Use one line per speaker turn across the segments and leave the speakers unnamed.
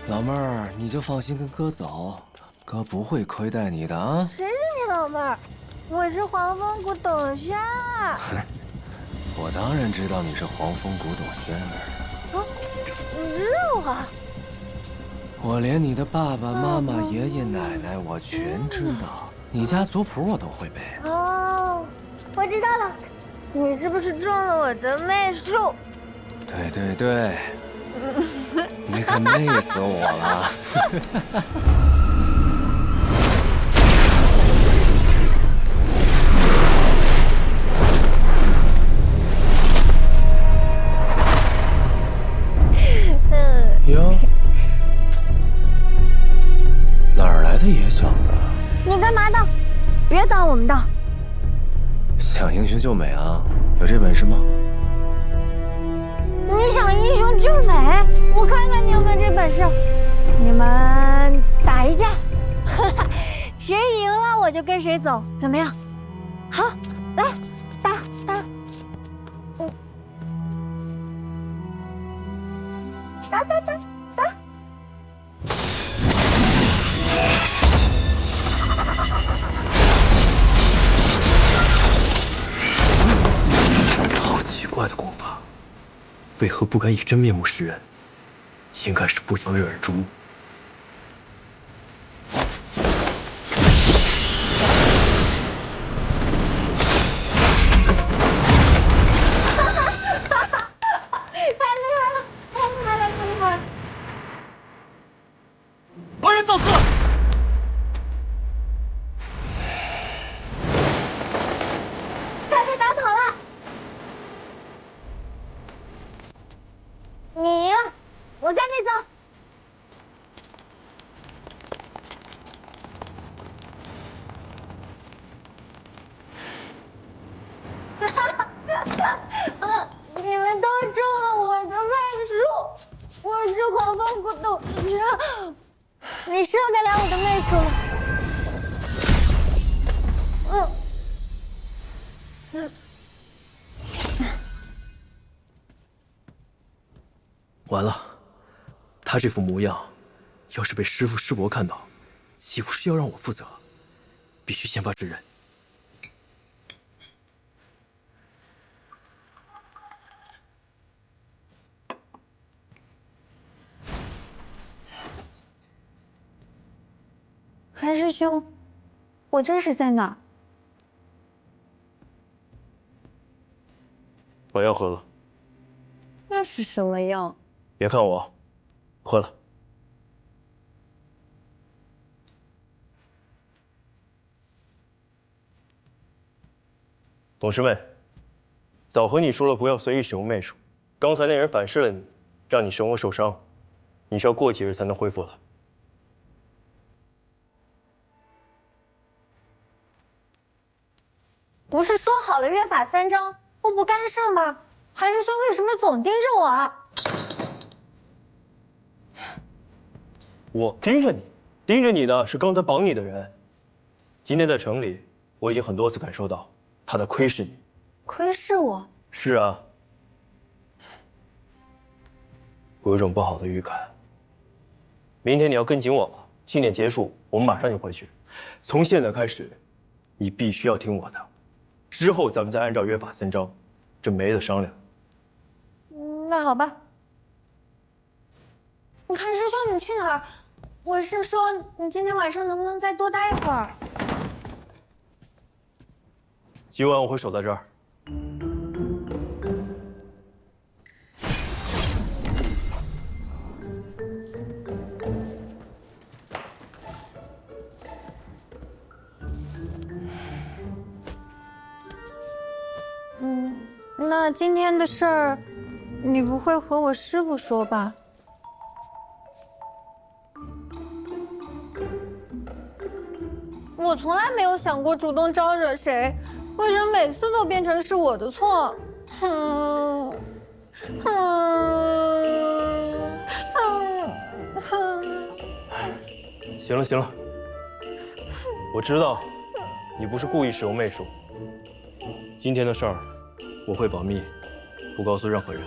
老妹儿，你就放心跟哥走，哥不会亏待你的啊。
谁是你老妹儿？我是黄风谷董轩儿。
我当然知道你是黄风谷董轩儿。
啊，你知道啊？
我连你的爸爸妈妈、爷爷奶奶我全知道，你家族谱我都会背。
哦，我知道了，你是不是中了我的媚术？
对对对，你可媚死我了。哟，哪儿来的野小子？
你干嘛的？别挡我们道！
想英雄救美啊？有这本事吗？
你想英雄救美？我看看你有没有这本事。你们打一架，谁赢了我就跟谁走，怎么样？好，来，打。打。
好奇怪的功法，为何不敢以真面目示人？应该是不想惹人注目。
太厉害了！
来人造次！
他被打跑了。你赢了，我跟你走。你们都中了我的媚术，我是黄风谷董轩，你受得了我的媚术吗？
完了，他这副模样，要是被师父师伯看到，岂不是要让我负责？必须先发制人。
韩师兄，我这是在哪？
我要喝了，
那是什么药？
别看我，喝了。董师妹，早和你说了不要随意使用媚术，刚才那人反噬了你，让你神窝受伤，你需要过几日才能恢复的。
不是说好了约法三章，互不干涉吗？韩师兄为什么总盯着我啊？
我盯着你，盯着你的是刚才绑你的人。今天在城里，我已经很多次感受到他在窥视你。
窥视我？
是啊，我有种不好的预感。明天你要跟紧我吧，庆典结束，我们马上就回去。从现在开始，你必须要听我的，之后咱们再按照约法三章，这没得商量。
那好吧。韩师兄，你去哪儿？我是说，你今天晚上能不能再多待一会儿？
今晚我会守在这儿。
那今天的事儿，你不会和我师傅说吧？我从来没有想过主动招惹谁，为什么每次都变成是我的错？
行了行了，我知道你不是故意使用媚术。今天的事儿我会保密，不告诉任何人。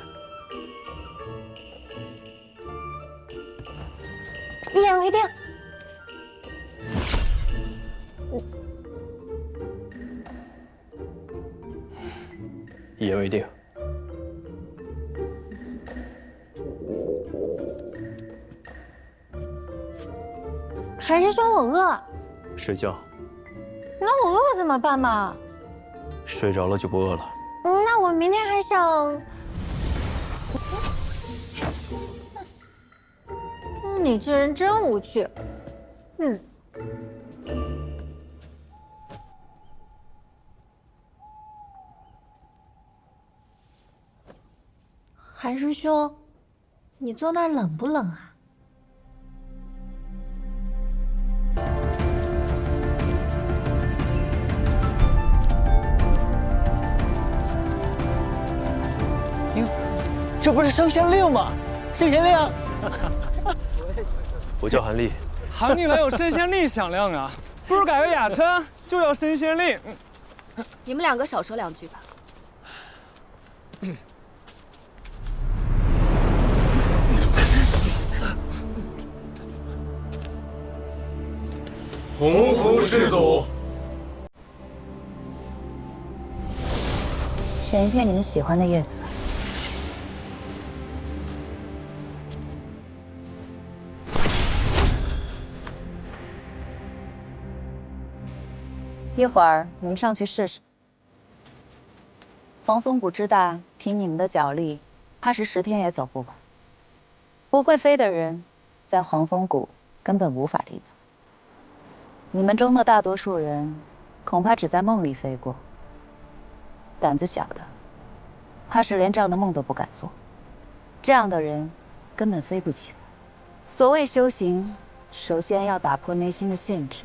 一言为定。
一言为定。
还是说我饿？
睡觉，
那我饿怎么办嘛？
睡着了就不饿了。
那我明天还想……你这人真无趣。韩师兄，你坐那儿冷不冷啊？
这不是升仙令吗？升仙令！
我叫韩立。
韩立哪有升仙令响亮啊？不如改个雅称，就叫升仙令。
你们两个少说两句吧。
洪福世祖。
选一片你们喜欢的叶子吧。一会儿你们上去试试。黄风谷之大，凭你们的脚力，怕是10天也走不完。不会飞的人，在黄风谷根本无法立足。你们中的大多数人，恐怕只在梦里飞过。胆子小的，怕是连这样的梦都不敢做。这样的人，根本飞不起来。所谓修行，首先要打破内心的限制。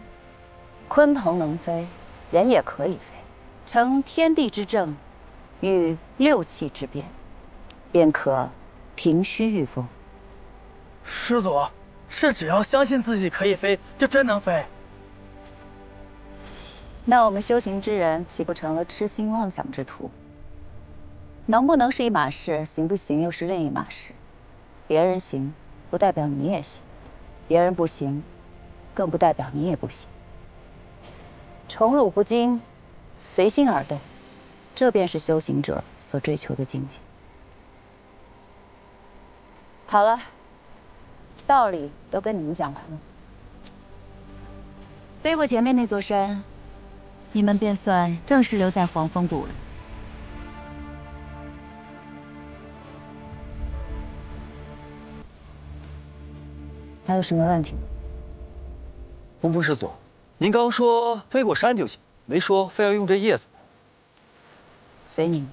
鲲鹏能飞，人也可以飞，成天地之正，与6气之变，便可平虚御风。
师祖，是只要相信自己可以飞，就真能飞？
那我们修行之人岂不成了痴心妄想之徒？能不能是一码事，行不行又是另一码事。别人行，不代表你也行；别人不行，更不代表你也不行。宠辱不惊，随心而动，这便是修行者所追求的境界。好了，道理都跟你们讲完了。飞过前面那座山，你们便算正式留在黄风谷了。还有什么问题？
洪福师祖，您刚说飞过山就行，没说非要用这叶子。
随你们，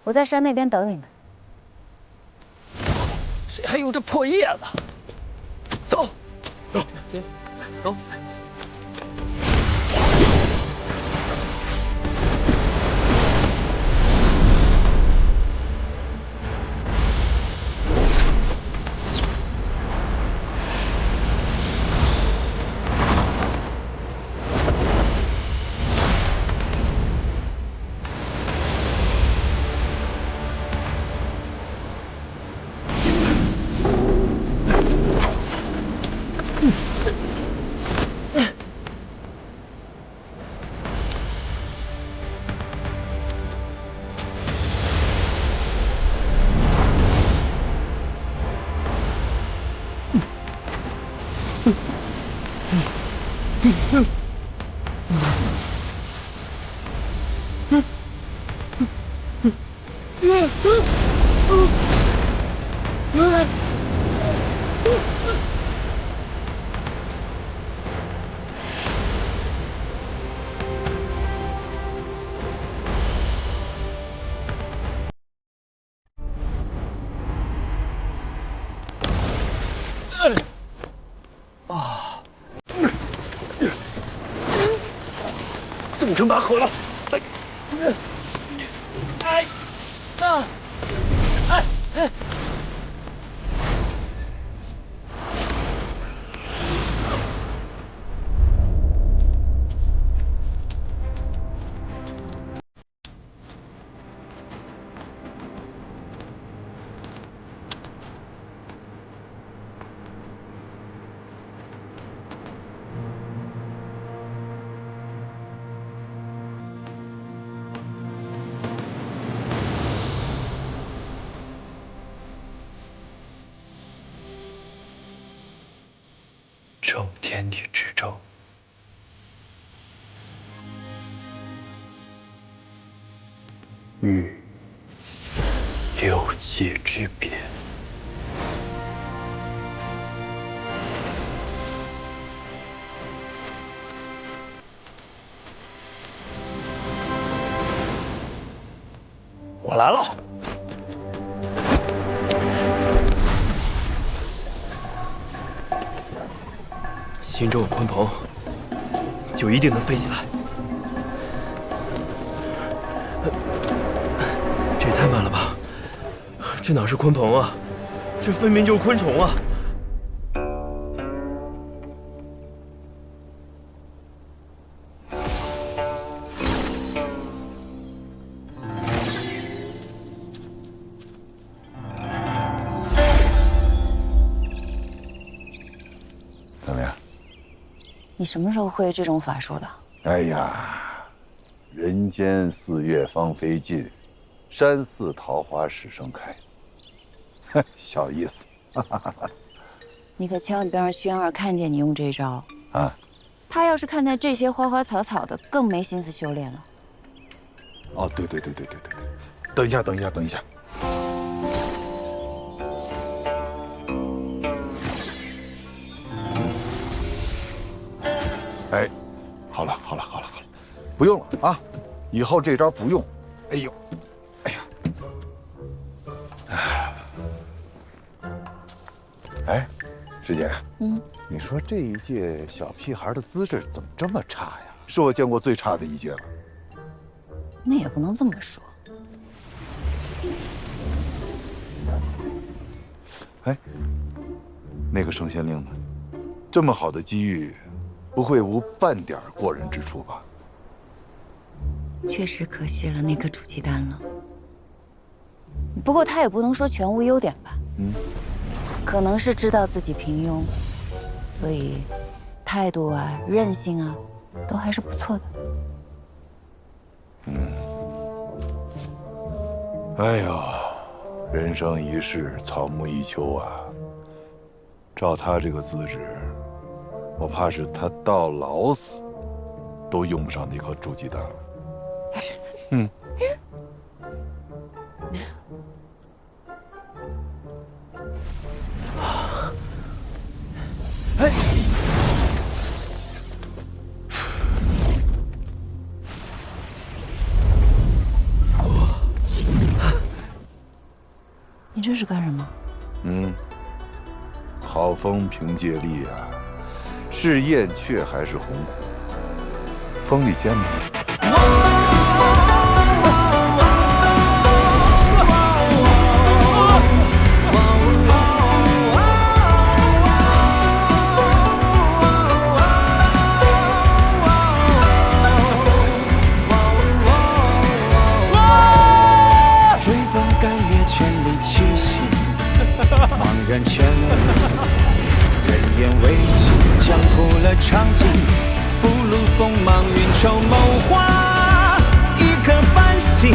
我在山那边等你们。
谁还用这破叶子？走，走，走。
纵成把火了！正天地之正。欲六界之别。我来了。心中有鲲鹏，就一定能飞起来。这也太慢了吧！这哪是鲲鹏啊，这分明就是昆虫啊！
怎么样？
你什么时候会这种法术的？
哎呀，人间四月芳菲尽，山寺桃花始盛开。哼，小意思。
你可千万别让轩儿看见你用这招
啊！
他要是看见这些花花草草的，更没心思修炼了。
哦，对，等一下。哎，好了，不用了啊，以后这招不用。哎呦，哎呀，哎，师姐，你说这一届小屁孩的资质怎么这么差呀？是我见过最差的一届了。
那也不能这么说。
哎，那个圣仙令呢？这么好的机遇，不会无半点过人之处吧？
确实可惜了那颗煮鸡蛋了。不过他也不能说全无优点吧？可能是知道自己平庸，所以态度啊、韧性啊，都还是不错的。
哎呦，人生一世，草木一秋啊！照他这个资质，我怕是他到老死都用不上那颗煮鸡蛋了。哎，
你这是干什么？
好风凭借力啊，是燕雀还是鸿鹄？风力坚吗？
追风赶月，千里七星，茫然千里，人言为情，江湖了长景，不露锋芒，运筹谋划，一颗繁星，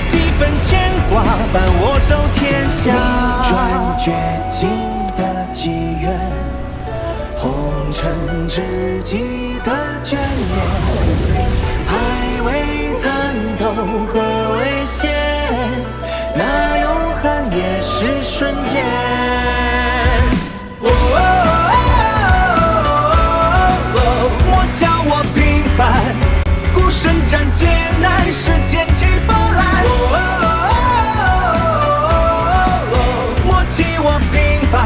几分牵挂，伴我走天下。逆转绝境的机缘，红尘知己的眷恋，还未参透何为险，那永恒也是瞬间。莫笑我平凡，孤身战劫难，世间起波澜。莫欺我平凡，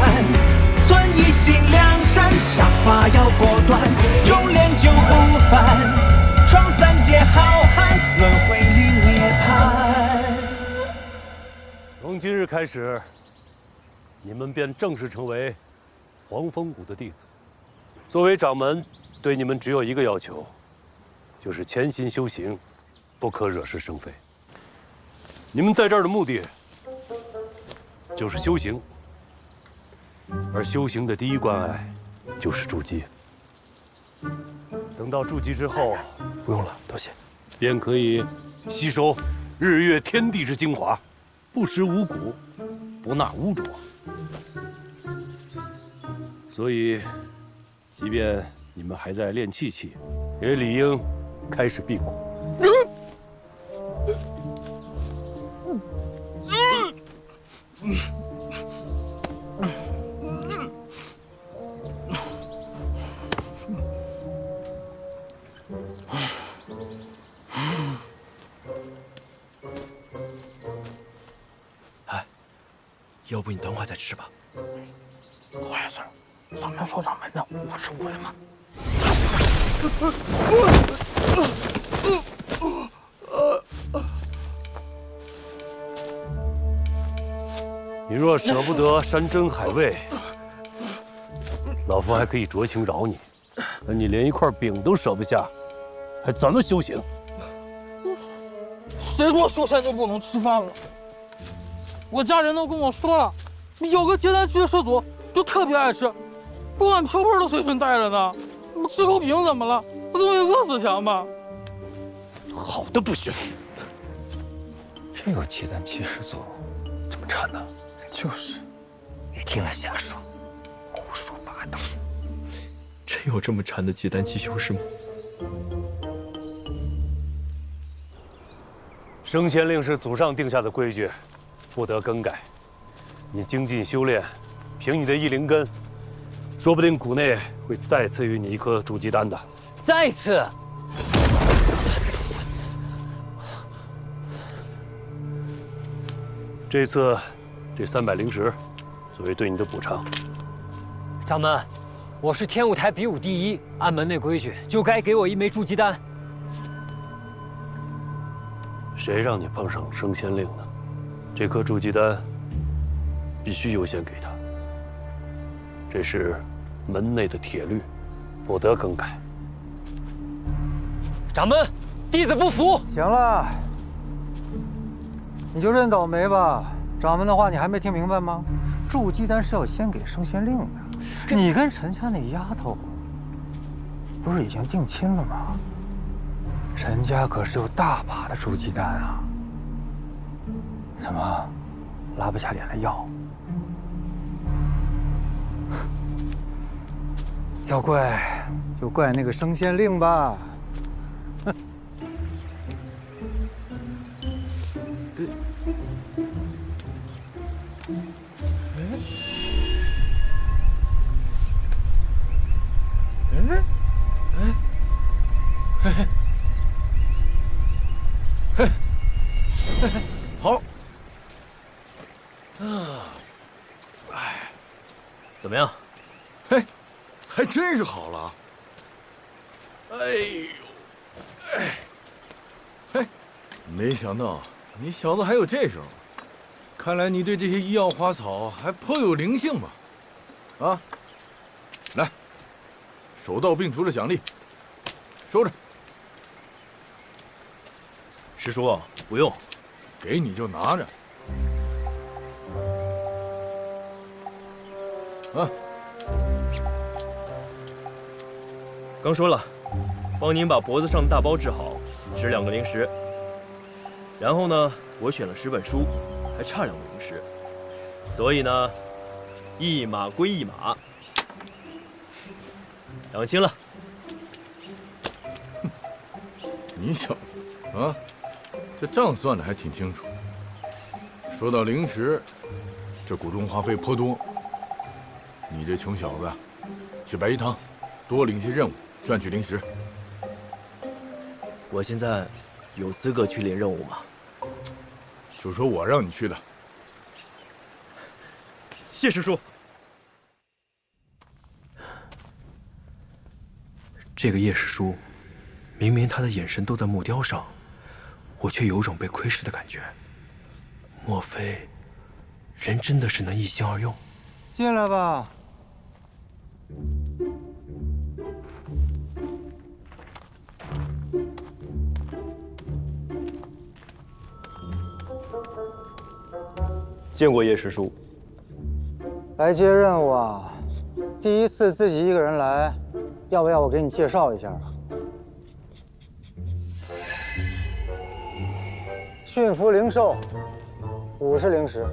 存一心梁山，杀伐要果断，用练就不凡，闯三界浩瀚，轮回里涅槃。
从今日开始，你们便正式成为黄风谷的弟子。作为掌门，对你们只有一个要求，就是潜心修行，不可惹是生非。你们在这儿的目的，就是修行，而修行的第一关隘，就是筑基。等到筑基之后，
不用了，多谢。
便可以吸收日月天地之精华，不食五谷，不纳污浊。所以，即便你们还在练气期，也理应开始辟谷。
要不你等会儿再吃吧。
我也是，上面说咱们的50回嘛。
你若舍不得山珍海味，老夫还可以酌情饶你。可你连一块饼都舍不下，还怎么修行？
谁说修仙就不能吃饭了？我家人都跟我说了，有个结丹区的师祖就特别爱吃，锅碗瓢盆都随身带着呢。吃口饼怎么了？不总比饿死强吗？
好的不行。
这个结丹期师祖怎么缠的？
就是，
别听他瞎说，胡说八道。
真有这么缠的结丹期修士吗？
升仙令是祖上定下的规矩，不得更改。你精进修炼，凭你的异灵根，说不定谷内会再赐予你一颗筑基丹的。
再次。
这次，这300灵石，作为对你的补偿。
掌门，我是天舞台比武第一，按门内规矩，就该给我1枚筑基丹。
谁让你碰上升仙令的？这颗筑基丹必须优先给他，这是门内的铁律，不得更改。
掌门，弟子不服。
行了，你就认倒霉吧。掌门的话你还没听明白吗？筑基丹是要先给升仙令的。你跟陈家那丫头不是已经定亲了吗？陈家可是有大把的筑基丹啊，怎么拉不下脸来要？要怪就怪那个升仙令吧。
好。
怎么样？
嘿，还真是好了。哎呦，嘿，没想到你小子还有这手，看来你对这些医药花草还颇有灵性嘛。啊，来，手到病除的奖励，收着。
师叔，不用，
给你就拿着。啊，
刚说了，帮您把脖子上的大包治好，值2个灵石。然后呢，我选了10本书，还差2个灵石，所以呢，一码归一码，两清了。
你小子啊，这账算得还挺清楚。说到灵石，这谷中花费颇多。你这穷小子，去白衣堂多领些任务，赚取灵石。
我现在有资格去领任务吗？
就说我让你去的。
谢师叔。这个叶师叔，明明他的眼神都在木雕上，我却有种被窥视的感觉。莫非人真的是能一心二用？
进来吧。
见过叶师叔。
来接任务啊？第一次自己一个人来，要不要我给你介绍一下啊？驯服灵兽，50灵石。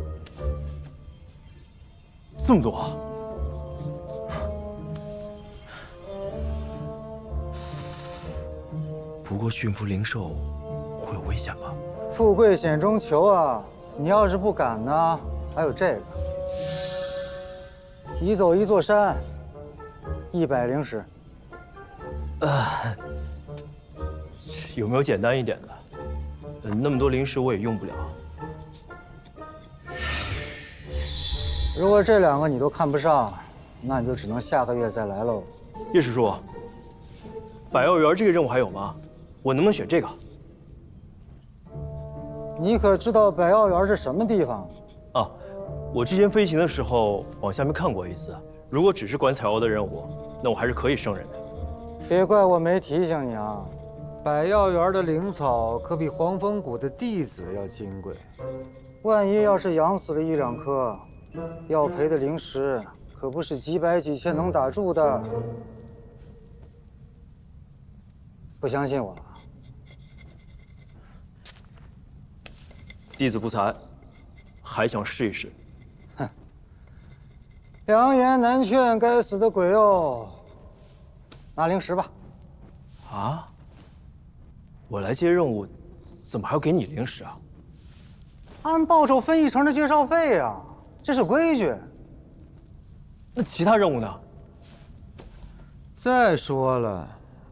这么多啊！不过驯服灵兽会有危险吧？
富贵险中求啊！你要是不敢呢，还有这个，移走一座山，100灵石。
有没有简单一点的？那么多灵石我也用不了。
如果这2个你都看不上，那你就只能下个月再来喽。
叶师叔，百药园这个任务还有吗？我能不能选这个？
你可知道百药园是什么地方？
啊，我之前飞行的时候往下面看过一次。如果只是管采药的任务，那我还是可以胜任的。
别怪我没提醒你啊！百药园的灵草可比黄风谷的弟子要金贵，万一要是养死了1、2颗，要赔的灵石可不是几百几千能打住的。不相信我？
弟子不才，还想试一试。
哼，良言难劝，该死的鬼哦！拿灵石吧。
啊？我来接任务，怎么还要给你灵石啊？
按报酬分1成的介绍费啊，这是规矩。
那其他任务呢？
再说了，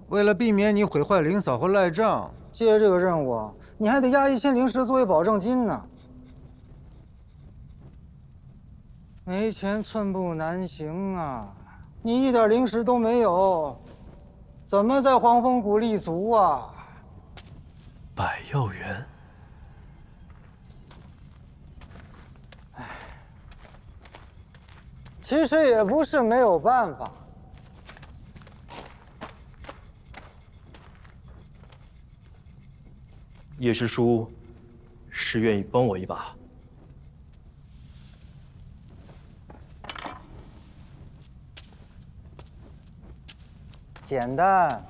为了避免你毁坏灵草和赖账，接这个任务你还得押1000灵石作为保证金呢。没钱寸步难行啊！你一点灵石都没有，怎么在黄风谷立足啊？
百药园。
其实也不是没有办法。
叶师叔是愿意帮我一把？
简单。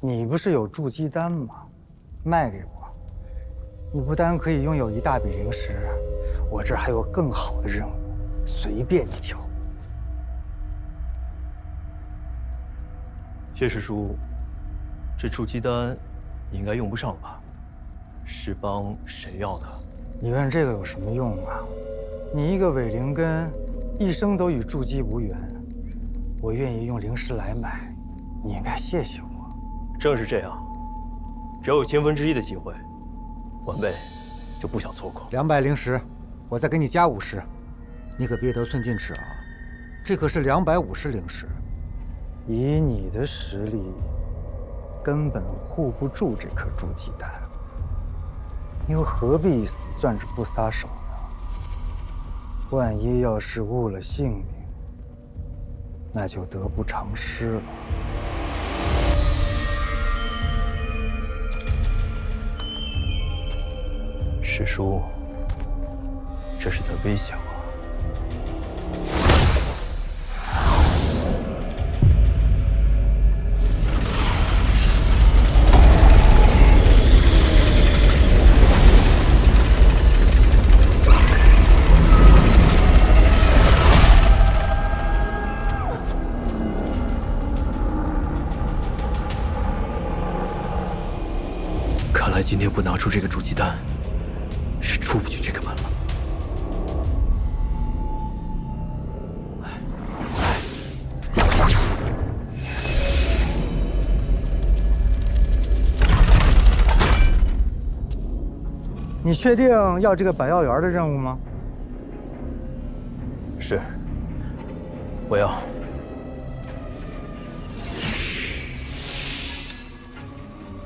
你不是有筑基丹吗？卖给我，你不单可以拥有一大笔灵石，我这儿还有更好的任务，随便你挑。
叶师叔，这筑基丹你应该用不上了吧？是帮谁要的？
你问这个有什么用啊？你一个伪灵根，一生都与筑基无缘，我愿意用灵石来买，你应该谢谢我。
正是这样，只要有1/1000的机会，晚辈就不想错过。
200灵石，我再给你加50，你可别得寸进尺啊！这可是250灵石，以你的实力，根本护不住这颗筑基丹，你又何必死攥着不撒手呢？万一要是误了性命，那就得不偿失了。
师叔，这是在威胁我。看来今天不拿出这个筑基丹，是出不去这个门了。
你确定要这个百药园的任务吗？
是，我要。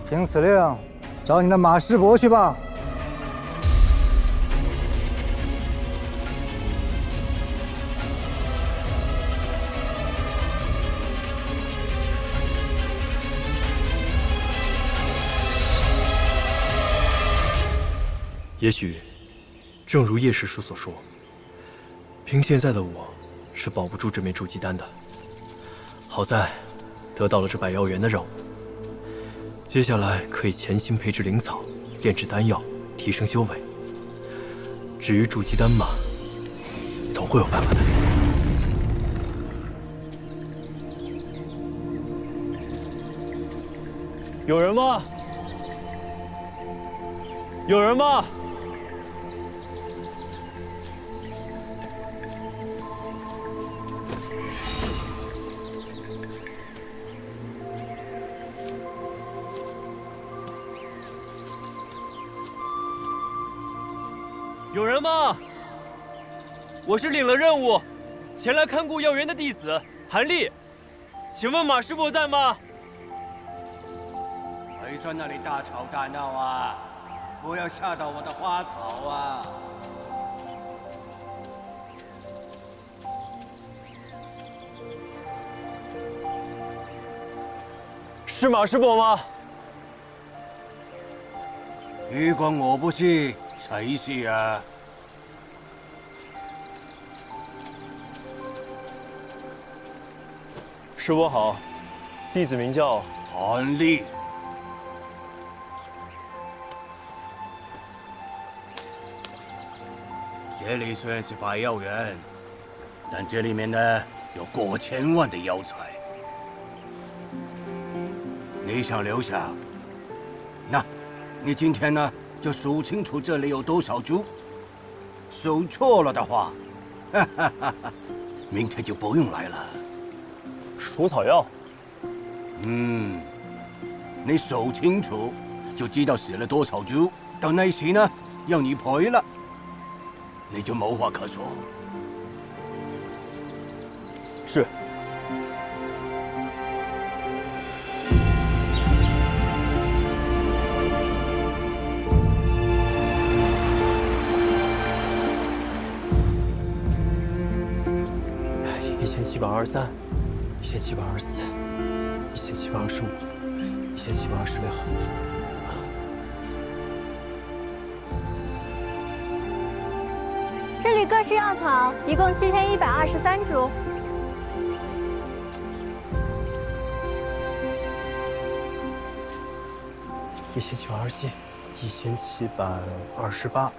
凭此令，找你的马师伯去吧。
也许，正如叶师叔所说，凭现在的我，是保不住这枚筑基丹的。好在，得到了这百药园的任务，接下来可以潜心培植灵草，炼制丹药，提升修为。至于筑基丹嘛，总会有办法的。有人吗？有人吗？有人吗？我是领了任务，前来看顾药园的弟子韩立，请问马师伯在吗？
别在那里大吵大闹啊！不要吓到我的花草啊！
是马师伯吗？
如果我不是，谁是啊？
师伯好，弟子名叫
韩立。这里虽然是百药园，但这里面呢有过千万的药材。你想留下？那，你今天呢就数清楚这里有多少株。数错了的话，哈哈哈哈，明天就不用来了。
除草药。
你数清楚，就知道死了多少株。到那时呢，要你赔了，你就无话可说。
是。1723、1724、1725、1726。
这里各式药草一共7123株。
1727、1728、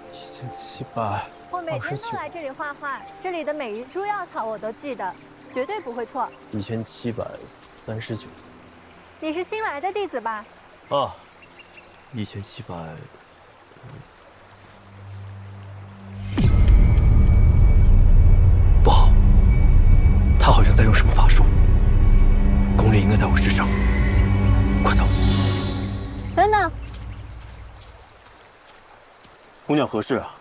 1700。
我每天都来这里画画，这里的每一株药草我都记得，绝对不会错。
1739。
你是新来的弟子吧？
啊，1700。不好，他好像在用什么法术，功力应该在我之上。快走！
等等，
姑娘何事啊？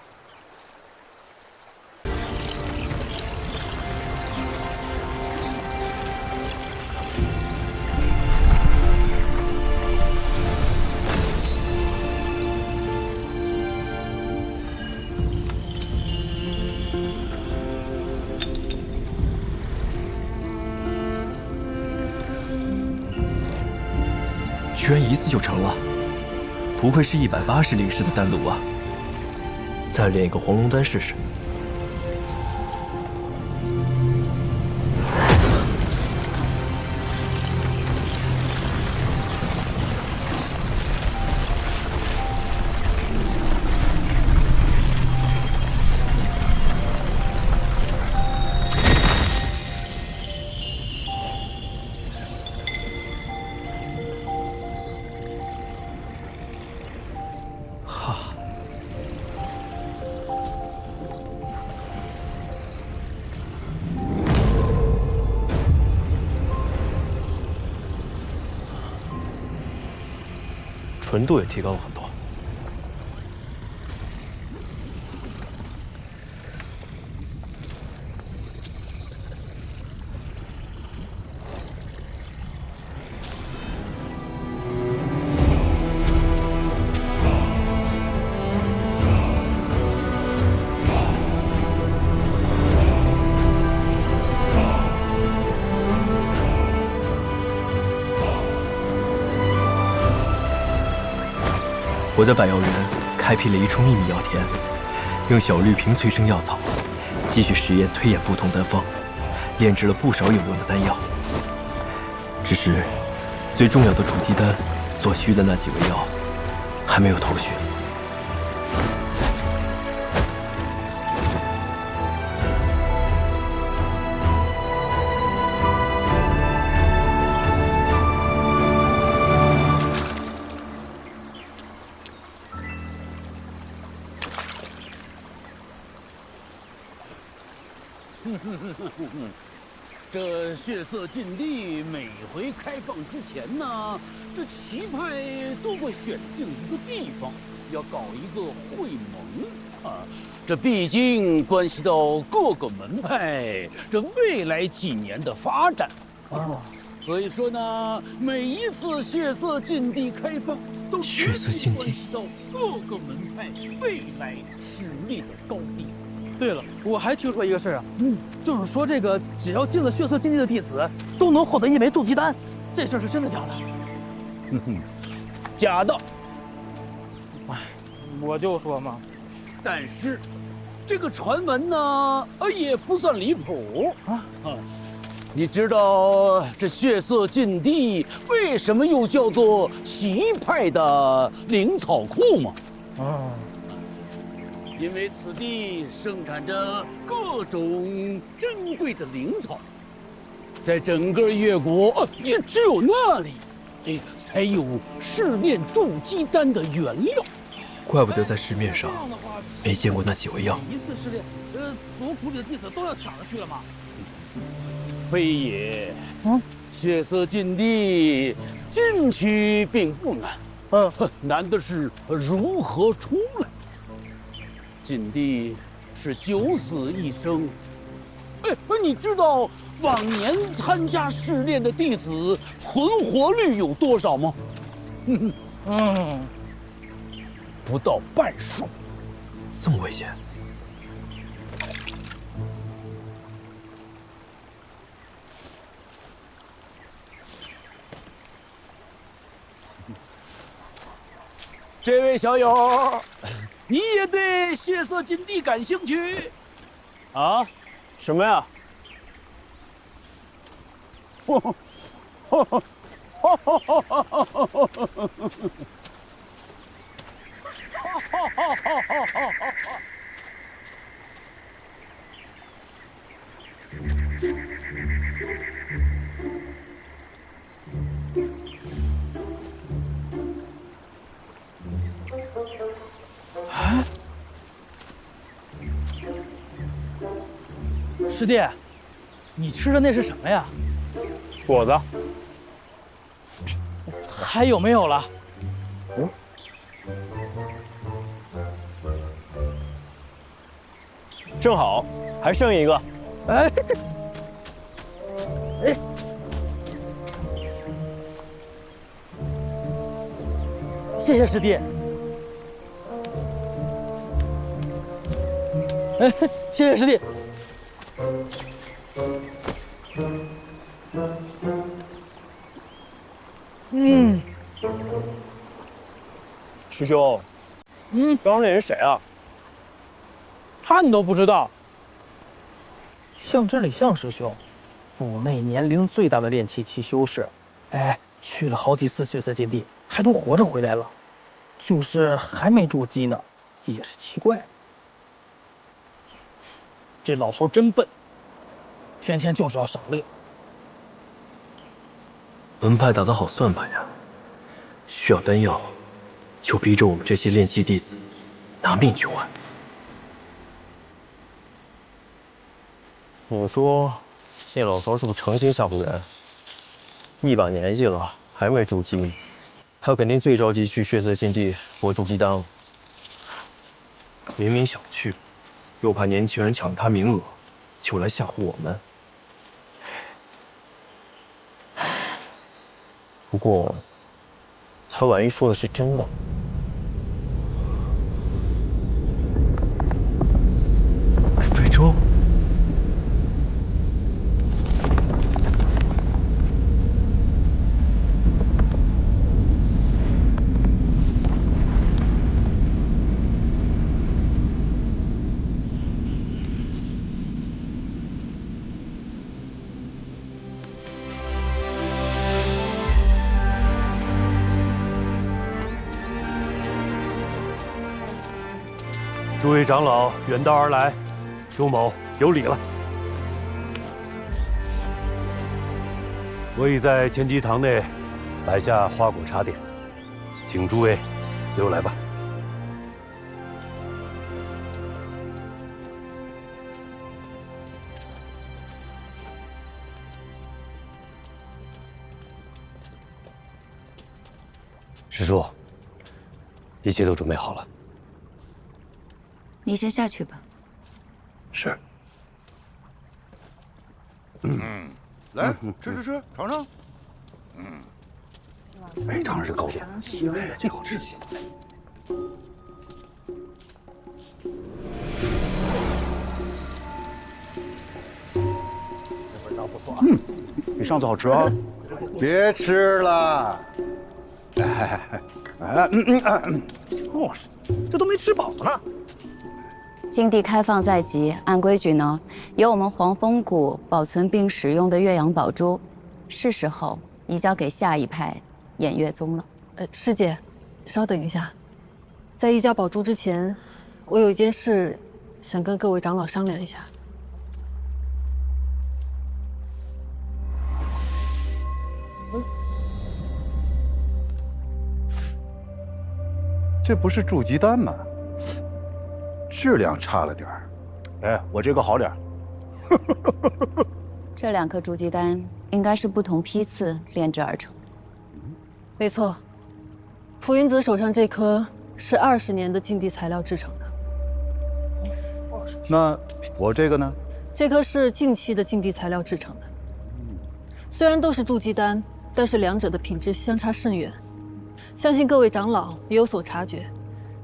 居然一次就成了，不愧是180灵师的丹炉啊！再炼一个黄龙丹试试。纯度也提高了很多。我在百药园开辟了一处秘密药田，用小绿瓶催生药草，继续实验推演不同丹方，炼制了不少有用的丹药。只是最重要的主基丹所需的那几味药，还没有头绪。
这血色禁地每回开放之前呢，这旗派都会选定一个地方，要搞一个会盟啊。这毕竟关系到各个门派这未来几年的发展啊。所以说呢，每一次血色禁地开放，都直接关系到各个门派未来实力的高低。
对了，我还听说一个事儿啊，就是说这个只要进了血色禁地的弟子，都能获得一枚筑基丹，这事儿是真的假的？
假的。
哎，我就说嘛。
但是，这个传闻呢，也不算离谱啊。你知道这血色禁地为什么又叫做旗派的灵草库吗？因为此地生产着各种珍贵的灵草，在整个越国也只有那里，才有试炼筑基丹的原料。
怪不得在市面上没见过那几味药。
一次试炼，族谱里的弟子都要抢着去了吗？
非也，血色禁地进去并不难，难的是如何出来。禁地是九死一生，你知道往年参加试炼的弟子存活率有多少吗？不到半数。
这么危险？
这位小友，你也对血色禁地感兴趣？
啊？什么呀？
师弟，你吃的那是什么呀？
果子。
还有没有了？
正好，还剩一个。
哎，谢谢师弟。谢谢师弟。
师兄，刚刚那人谁啊？
他你都不知道？向真里向师兄，府内年龄最大的炼气期修士，去了好几次血色禁地，还都活着回来了，就是还没筑基呢，也是奇怪。这老头真笨，天天就知道赏乐。
门派打得好算盘呀，需要丹药，就逼着我们这些炼气弟子拿命去换。你说，这老头是不是诚心吓唬人？一把年纪了，还没筑基，他肯定最着急去血色禁地搏筑基丹了。明明想去，又怕年轻人抢他名额，就来吓唬我们。不过，他万一说的是真的，非洲。
诸位长老远道而来，周某有礼了。我已在前机堂内摆下花果茶点，请诸位随我来吧。师叔，一切都准备好了。
你先下去吧。
是。
来，吃，尝尝。
哎，尝尝这糕点，哎，这好吃。
这味道不错啊，比上次好吃啊。
别吃了。
就是，这都没吃饱呢。
禁地开放在即，按规矩呢，由我们黄风谷保存并使用的岳阳宝珠，是时候移交给下一派偃月宗了。
师姐，稍等一下，在移交宝珠之前，我有一件事想跟各位长老商量一下。
这不是筑基丹吗？质量差了点儿。
哎，我这个好点儿。
这2颗筑基丹应该是不同批次炼制而成。
没错，浮云子手上这颗是20年的禁地材料制成的。
那我这个呢？
这颗是近期的禁地材料制成的。虽然都是筑基丹，但是两者的品质相差甚远。相信各位长老也有所察觉，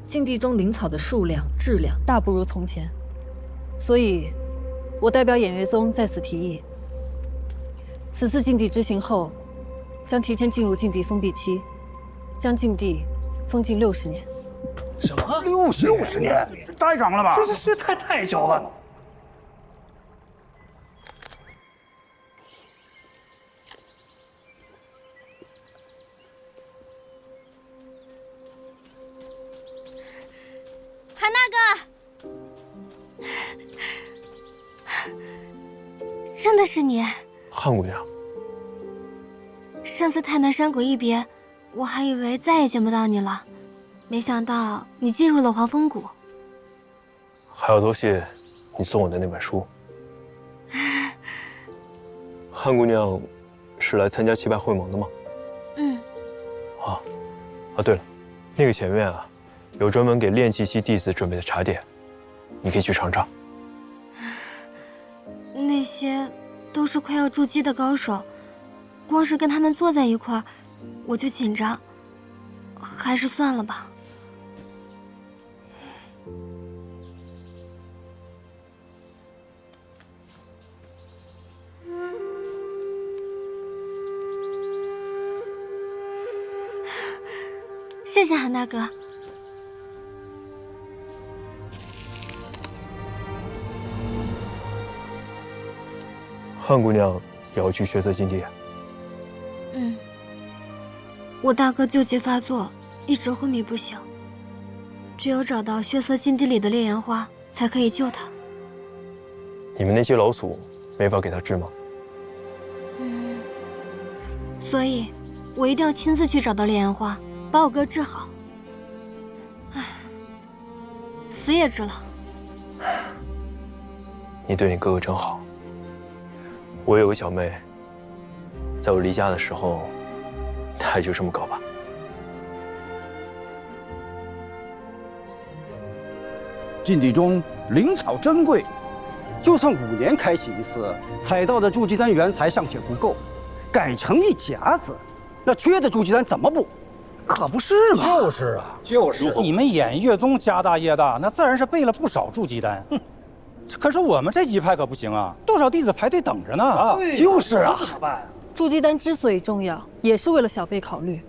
禁地中灵草的数量、质量大不如从前。所以，我代表偃月宗在此提议，此次禁地执行后，将提前进入禁地封闭期，将禁地封禁60年。
什么
60年？这太长了吧？
这太久了。
韩大哥，真的是你，
汉姑娘。
上次太南山谷一别，我还以为再也见不到你了，没想到你进入了黄风谷。
还要多谢你送我的那本书。汉姑娘是来参加棋派会盟的吗？
嗯。
对了，那个前面啊，有专门给炼气系弟子准备的茶点，你可以去尝尝。
那些都是快要筑基的高手，光是跟他们坐在一块儿，我就紧张，还是算了吧。谢谢韩大哥。
汉姑娘也要去血色禁地啊？
嗯，我大哥旧疾发作，一直昏迷不醒，只有找到血色禁地里的烈阳花，才可以救他。
你们那些老祖没法给他治吗？
所以，我一定要亲自去找到烈阳花，把我哥治好。唉，死也治了。
你对你哥哥真好。我有个小妹，在我离家的时候，她也就这么搞吧。
禁地中灵草珍贵，就算5年开启一次，采到的筑基丹原材尚且不够，改成一甲子，那缺的筑基丹怎么补？可不是嘛！
就是你们偃月宗家大业大，那自然是备了不少筑基丹。可是我们这几派可不行啊，多少弟子排队等着呢。
就是啊，
怎么办？
筑基丹之所以重要，也是为了小辈考虑。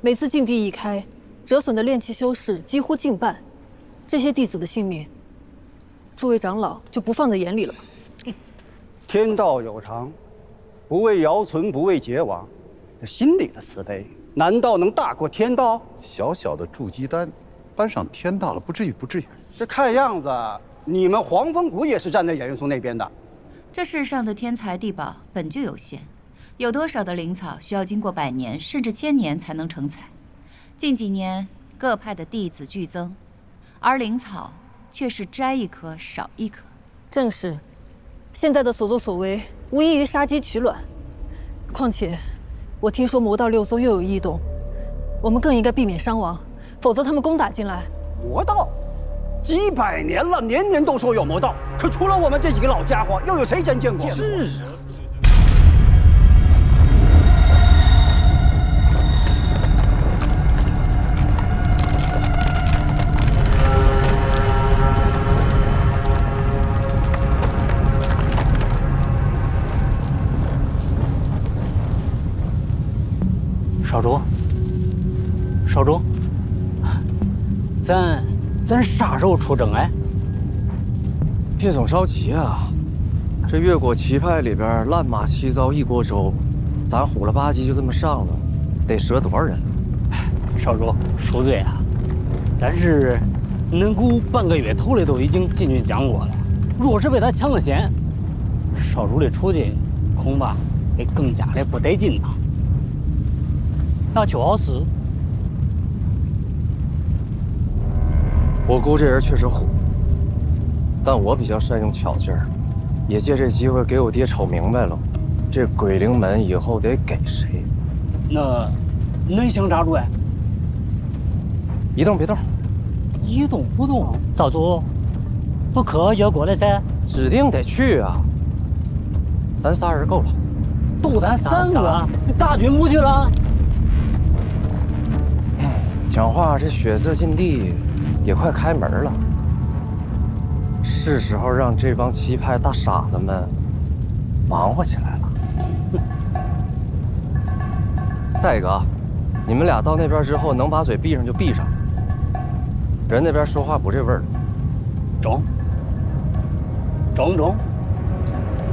每次禁地一开，折损的炼气修士几乎近半，这些弟子的性命，诸位长老就不放在眼里了吧？
天道有常，不为尧存，不为桀亡，这心里的慈悲，难道能大过天道？
小小的筑基丹，搬上天道了，不至于，不至于。
这看样子，你们黄风谷也是站在偃月宗那边的。
这世上的天材地宝本就有限，有多少的灵草需要经过100年甚至1000年才能成材？近几年各派的弟子剧增，而灵草却是摘一颗少一颗。
正是，现在的所作所为无异于杀鸡取卵。况且，我听说魔道6宗又有异动，我们更应该避免伤亡，否则他们攻打进来。
魔道，几百年了，年年都说有魔道，可除了我们这几个老家伙，又有谁真见过？是啊。 少主，少主，咱啥时候出征哎？
别总着急啊，这越国旗派里边烂马齐糟一锅粥，咱虎了吧唧就这么上了，得折多少人？
少主恕罪啊，但是恁姑半个月头里都已经进军讲过了，若是被他抢了先，少主的处境恐怕得更加的不得劲呐。 那就是，
我姑这人确实虎，但我比较善用巧劲儿，也借这机会给我爹瞅明白了，这鬼灵门以后得给谁。
那恁想咋着呀？
一动别动，
一动不动。少主，不可越过来噻，
指定得去啊。咱仨人够了，
都咱3个，大军不去了。
讲话，这血色禁地也快开门了，是时候让这帮旗派大傻子们忙活起来了。再一个啊，你们俩到那边之后，能把嘴闭上就闭上，人那边说话不这味儿。
中，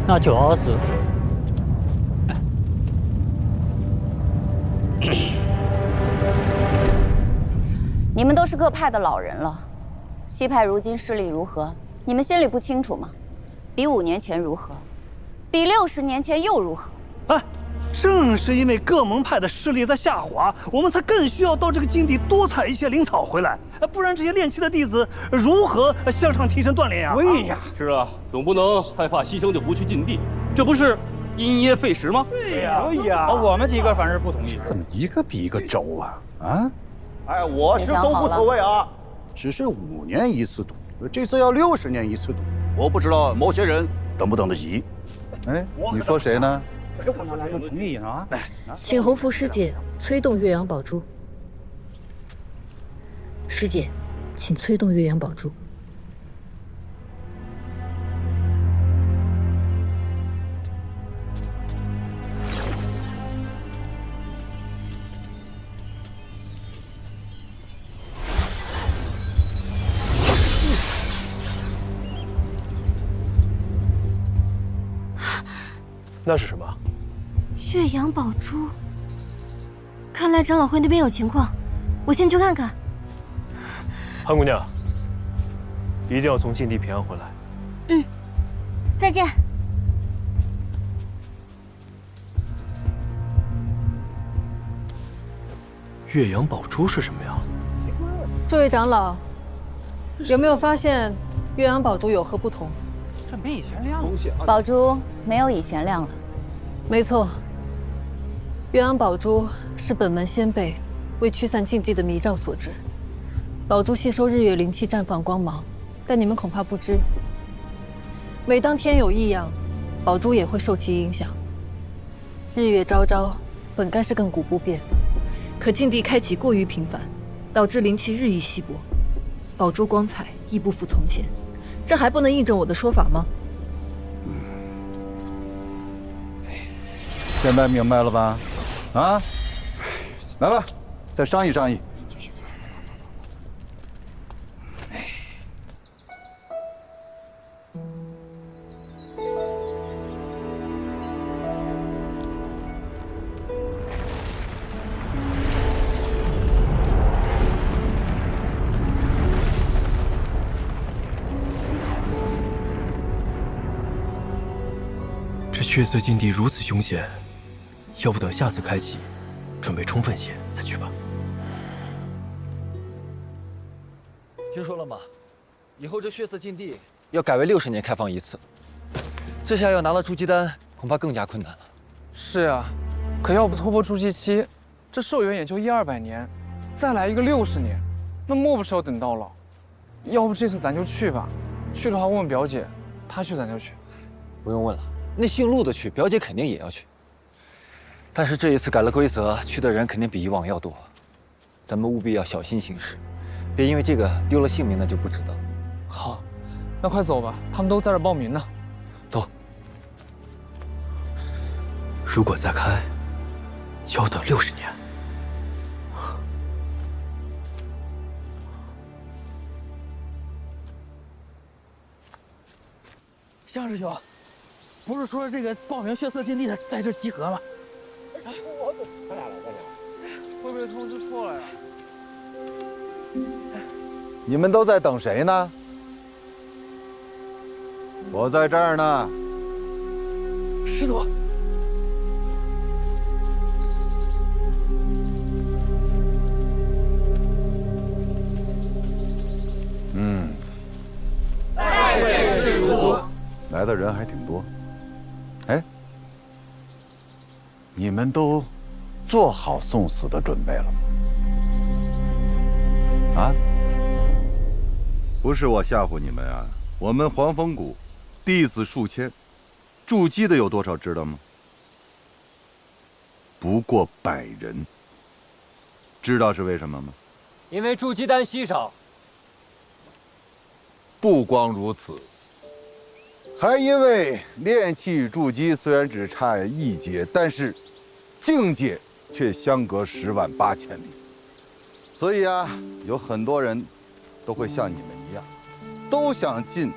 那就是。
你们都是各派的老人了，旗派如今势力如何？你们心里不清楚吗？比5年前如何？比60年前又如何？
哎，正是因为各门派的势力在下滑，我们才更需要到这个禁地多采一些灵草回来，不然这些练气的弟子如何向上提升锻炼呀？
对呀，
是啊，总不能害怕牺牲就不去禁地，这不是因噎废食吗？
对呀，我们几个反正不同意。
怎么一个比一个轴啊？啊？
哎，我是都无所谓啊，只是5年一次赌，这次要60年一次赌，我不知道某些人等不等得急。
哎，你说谁呢？
我同意啊。
请洪福师姐催动岳阳宝珠。师姐，请催动岳阳宝珠。
那是什么？
岳阳宝珠。看来长老会那边有情况，我先去看看。
潘姑娘，一定要从禁地平安回来。
嗯，再见。
岳阳宝珠是什么呀？
诸位长老，有没有发现岳阳宝珠有何不同？
这没以前亮了。
宝珠没有以前亮了。
没错，岳阳宝珠是本门先辈为驱散禁地的迷障所制。宝珠吸收日月灵气，绽放光芒，但你们恐怕不知，每当天有异样，宝珠也会受其影响。日月昭昭，本该是亘古不变，可禁地开启过于频繁，导致灵气日益稀薄，宝珠光彩亦不复从前。这还不能印证我的说法吗？
现在明白了吧？啊，来吧，再商议商议。
这血色禁地如此凶险，要不等下次开启，准备充分些再去吧。
听说了吗？以后这血色禁地要改为60年开放一次，这下要拿到筑基丹，恐怕更加困难了。
是啊，可要不突破筑基期，这寿元也就100-200年，再来一个60年，那莫不是要等到老？要不这次咱就去吧，去的话问问表姐，她去咱就去。
不用问了，那姓陆的去，表姐肯定也要去。但是这一次改了规则，去的人肯定比以往要多，咱们务必要小心行事，别因为这个丢了性命，那就不值得。
好，那快走吧，他们都在这报名呢。
走。
如果再开，就要等60年。
向师兄，不是说这个报名血色禁地的在这集合吗？
咱俩来，会不会通知错了呀？
你们都在等谁呢？我在这儿呢。
师祖。
拜会师祖。来的人还挺多。哎，你们都做好送死的准备了吗？啊？不是我吓唬你们啊！我们黄风谷弟子数千，筑基的有多少知道吗？不过100人。知道是为什么吗？
因为筑基丹稀少。
不光如此，还因为炼气与筑基虽然只差1阶，但是境界却相隔10万8千里。所以啊，有很多人都会像你们一样，都想进。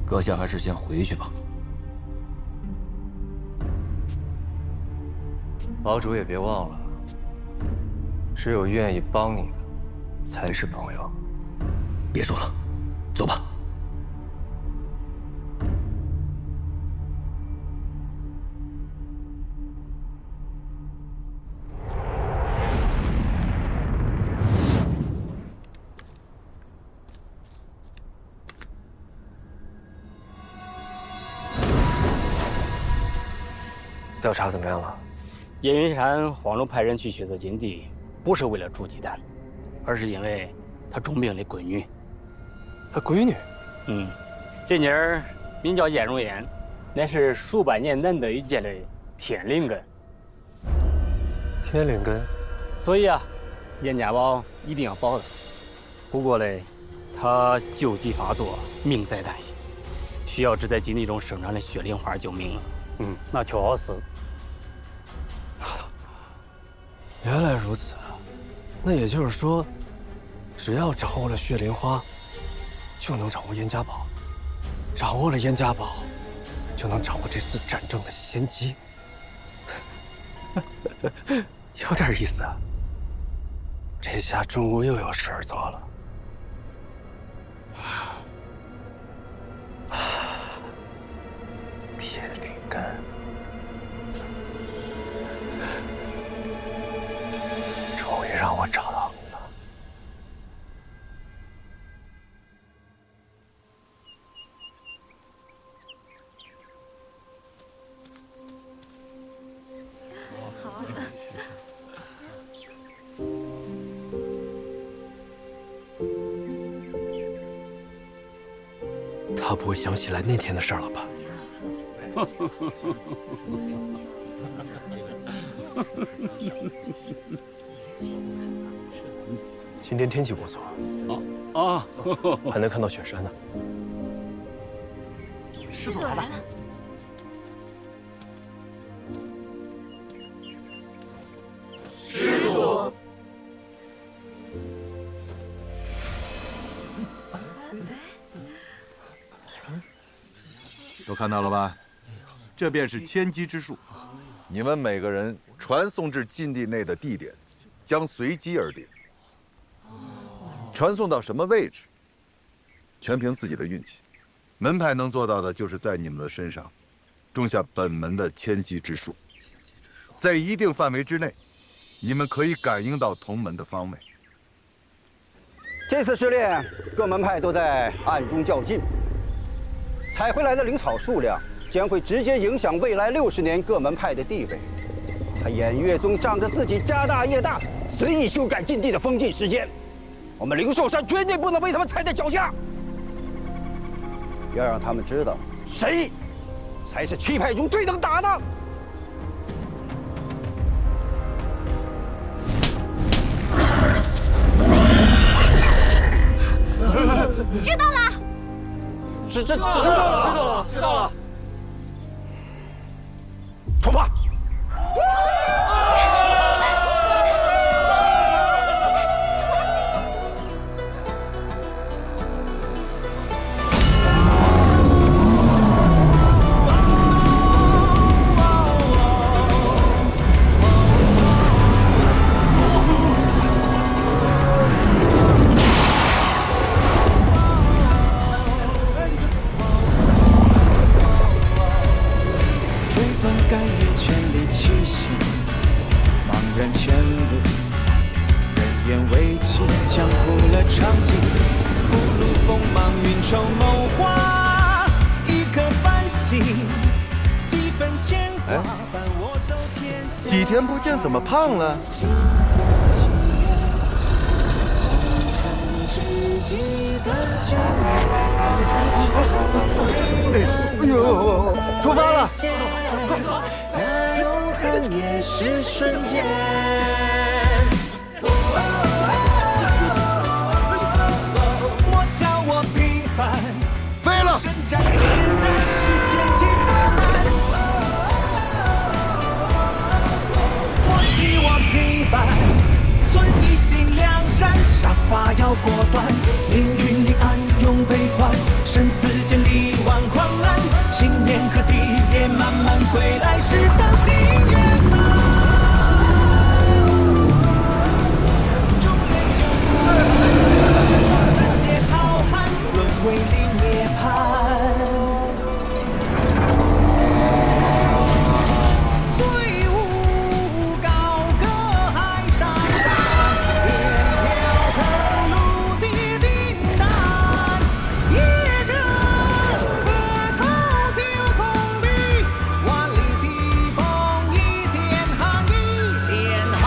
阁下还是先回去吧。堡主也别忘了，只有愿意帮你的才是朋友。别说了，走吧。调查怎么样了？
燕云山黄州派人去血色禁地，不是为了筑基丹，而是因为他重病的闺女。
他闺女？
这妮儿名叫燕如烟，乃是数百年难得一见的天灵根。
天灵根？
所以啊，燕家宝一定要保他。不过嘞，他旧疾发作，命在旦夕，需要只在禁地中生长的血灵花救命了。那确实。
原来如此，那也就是说，只要掌握了血灵花，就能掌握燕家宝；掌握了燕家宝，就能掌握这次战争的先机。有点意思啊！这下中国又有事儿做了。天灵根。终于让我找到你了。
好。
他不会想起来那天的事儿了吧？今天天气不错，还能看到雪山呢。
师祖来了。
师祖。都看到了吧？这便是千机之术。你们每个人传送至禁地内的地点，将随机而定。传送到什么位置，全凭自己的运气。门派能做到的，就是在你们的身上种下本门的千机之术，在一定范围之内，你们可以感应到同门的方位。
这次试炼，各门派都在暗中较劲，采回来的灵草数量将会直接影响未来60年各门派的地位。他偃月宗仗着自己家大业大，随意修改禁地的封禁时间。我们灵兽山绝对不能被他们踩在脚下。要让他们知道，谁才是七派中最能打的。
知道了。
知道了。
出发！
几天不见，怎么胖了？哎呦，出发了！
那永恒也是瞬间。我笑我平凡，
飞了！
生长艰难，是坚强不难。我弃我平凡，存一心良善，杀伐要果断。命运里暗涌悲欢，生死间力挽狂澜。信念和地裂慢慢归来，是当心圆满。终点就不三界浩瀚，轮回里涅槃。醉舞高歌海上山，天飘成路几金丹。夜深河口秋空碧，万里西风一剑寒一剑寒。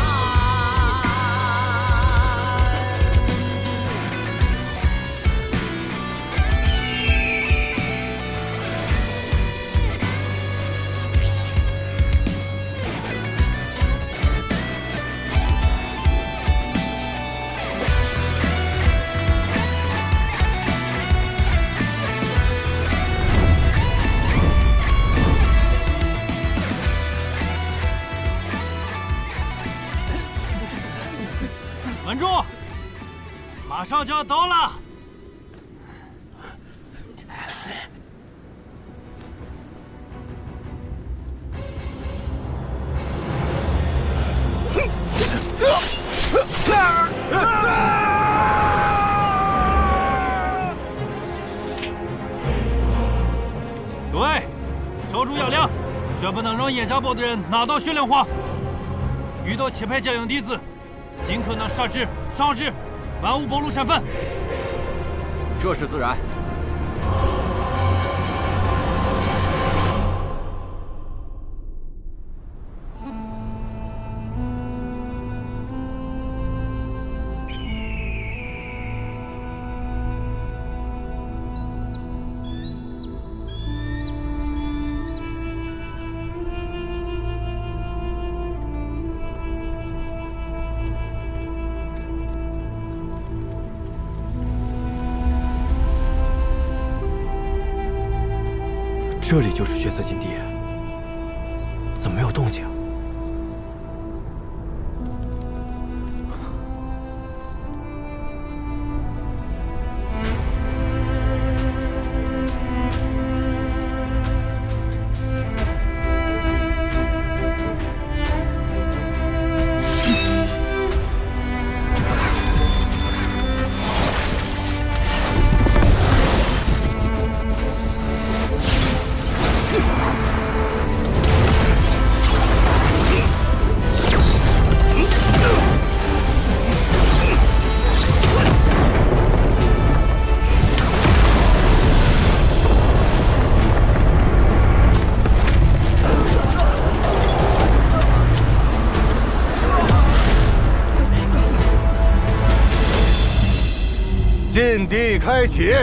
稳住！马上就要到了。诸位，守住要领，绝不能让叶家堡的人拿到血莲花。遇到七派将营弟子，尽可能杀之、烧之，万勿暴露身份。
这是自然。
这里就是血色禁地，怎么没有动静？
禁地开启。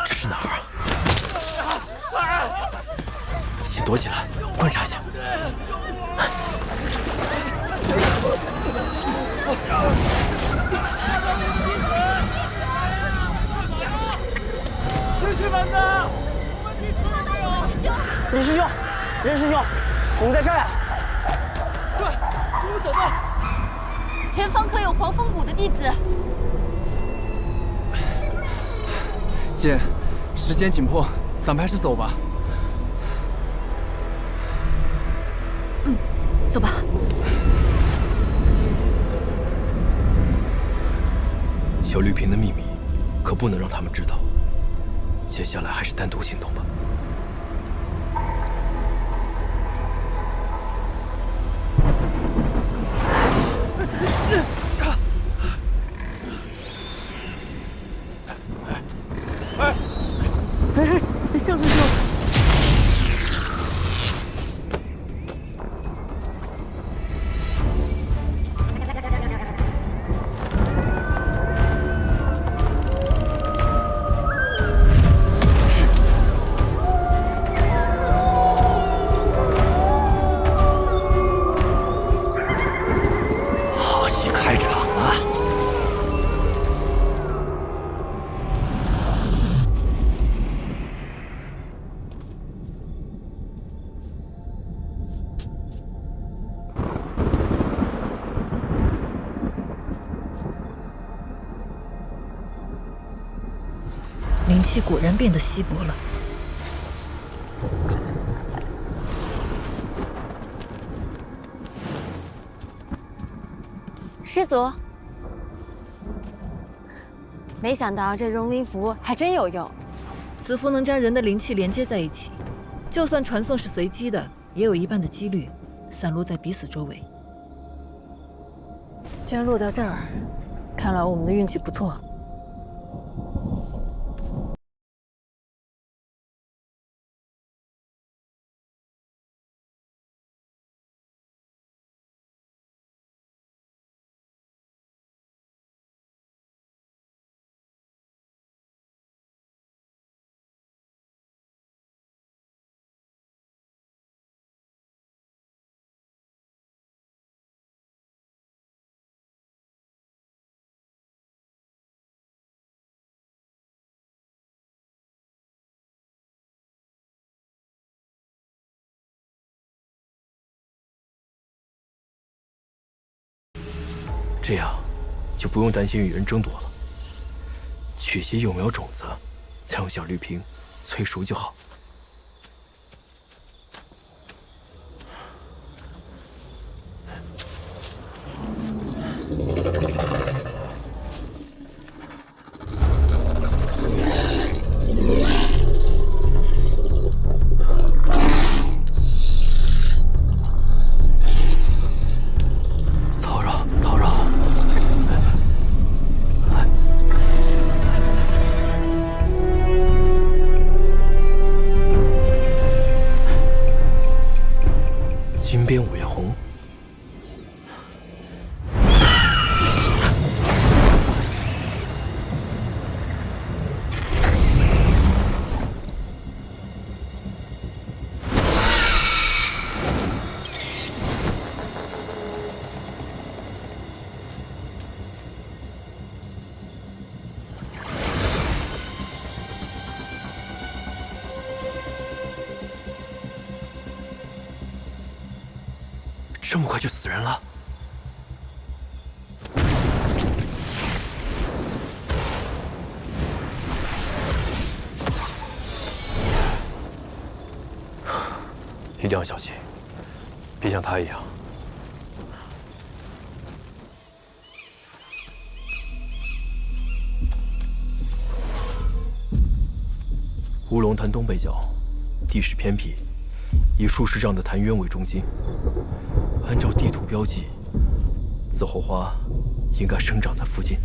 这是哪儿啊？先躲起来，观察一下。
回去，板子！
李师兄，任师兄，我们在这儿呀！
快，跟我走吧！
前方可有黄风谷的弟子。
姐，时间紧迫，咱们还是走吧。
走吧。
小绿瓶的秘密，可不能让他们知道。接下来还是单独行动吧。
向师兄。
好戏开场了。
灵气果然变得稀薄了。
师祖，没想到这融灵符还真有用。
此符能将人的灵气连接在一起，就算传送是随机的，也有一半的几率散落在彼此周围。居然落到这儿，看来我们的运气不错。
这样，就不用担心与人争夺了。取些幼苗种子，再用小绿瓶催熟就好。金边五叶红，这么快就死人了？一定要小心，别像他一样。乌龙潭东北角，地势偏僻，以数十丈的潭渊为中心。按照地图标记，紫红花应该生长在附近。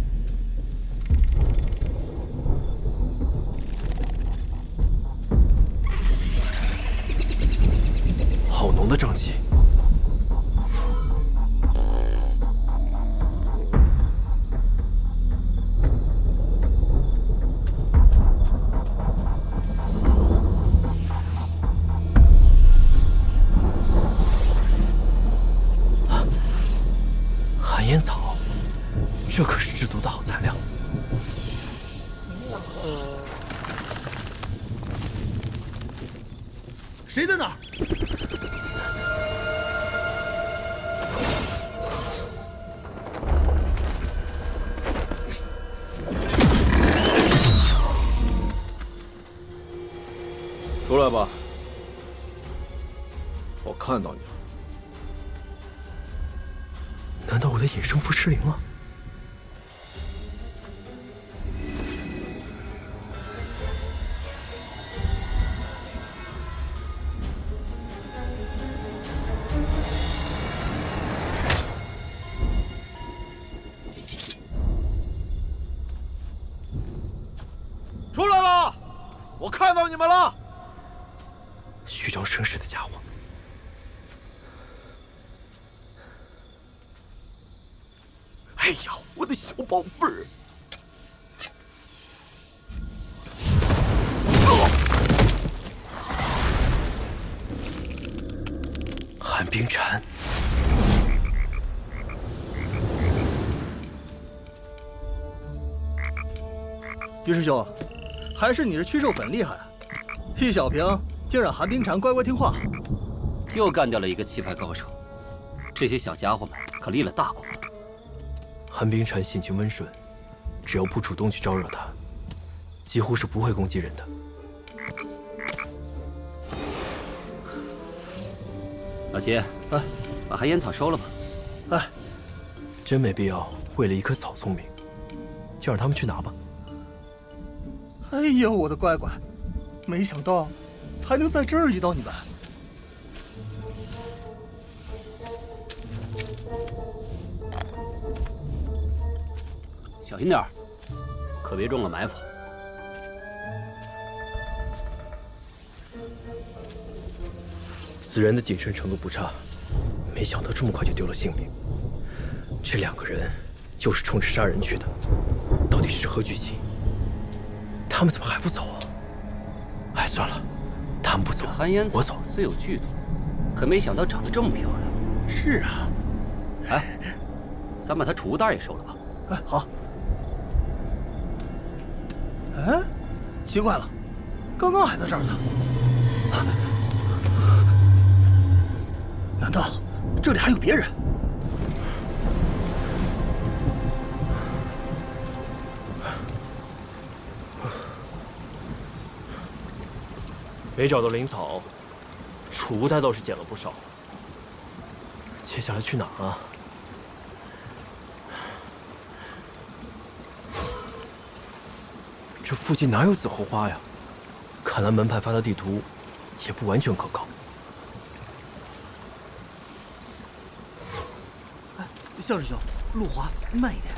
好浓的瘴气！寒烟草，这可是制毒的好材料。
谁在那儿？
出来吧，我看到你了。
难道我的隐身符失灵了？
出来了，我看到你们了。
虚张声势的家伙！
哎呀，我的小宝贝儿！
寒冰蝉，
于师兄，还是你这驱兽粉厉害啊！一小瓶竟让寒冰蝉乖乖听话，
又干掉了一个气派高手。这些小家伙们可立了大功。
寒冰蝉性情温顺，只要不主动去招惹它，几乎是不会攻击人的。
老齐，
哎，
把寒烟草收了吧。
哎，
真没必要为了一棵草聪明，就让他们去拿吧。
哎呦，我的乖乖，没想到还能在这儿遇到你们。
小心点儿，可别中了埋伏。
此人的谨慎程度不差，没想到这么快就丢了性命。这两个人就是冲着杀人去的，到底是何居心？他们怎么还不走啊？哎，算了，他们不走，
寒烟
我走。
虽有剧毒，可没想到长得这么漂亮。
是啊，
哎，咱把他储物袋也收了吧。
哎，好。哎，奇怪了，刚刚还在这儿呢。难道这里还有别人？
没找到灵草，储物袋倒是捡了不少。接下来去哪儿啊？这附近哪有紫红花呀？看来门派发的地图也不完全可靠。
哎，向师兄，路滑，慢一点。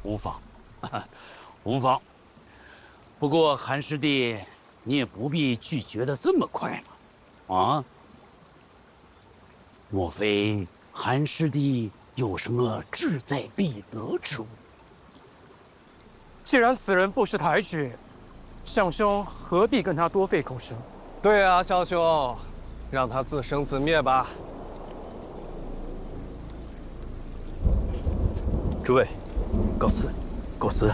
无妨，无妨。不过韩师弟，你也不必拒绝的这么快嘛，啊？莫非韩师弟有什么志在必得之物？
既然此人不识抬举，相兄何必跟他多费口舌？
对啊，小兄，让他自生自灭吧。
诸位，告辞，告辞。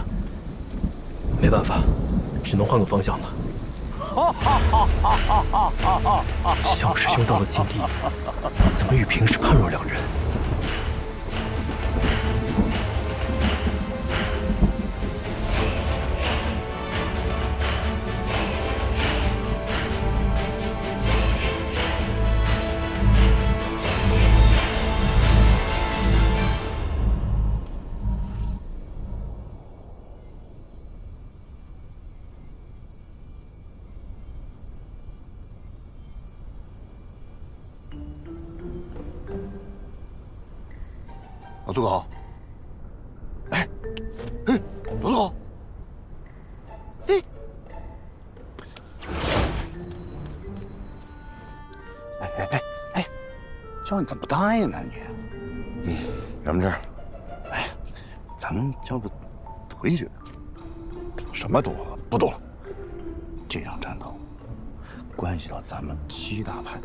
没办法，只能换个方向了。小师兄到了禁地，怎么与平时判若两人？
老杜狗，哎，老杜狗，
叫你怎么不答应呢你？杨明志，哎，咱们要不回去？
什么赌啊？不赌了。
这场战斗关系到咱们7大派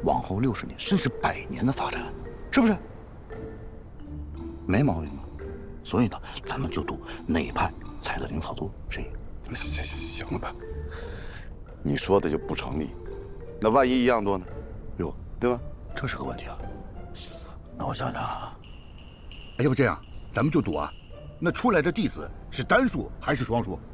往后60年甚至100年的发展，是不是？没毛病吧？所以呢，咱们就赌哪派采的灵草多，谁赢。
行了吧？你说的就不成立。那万一一样多呢？
哟，
对吧？
这是个问题啊。那我想想啊，
要不这样，咱们就赌啊，那出来的弟子是单数还是双数？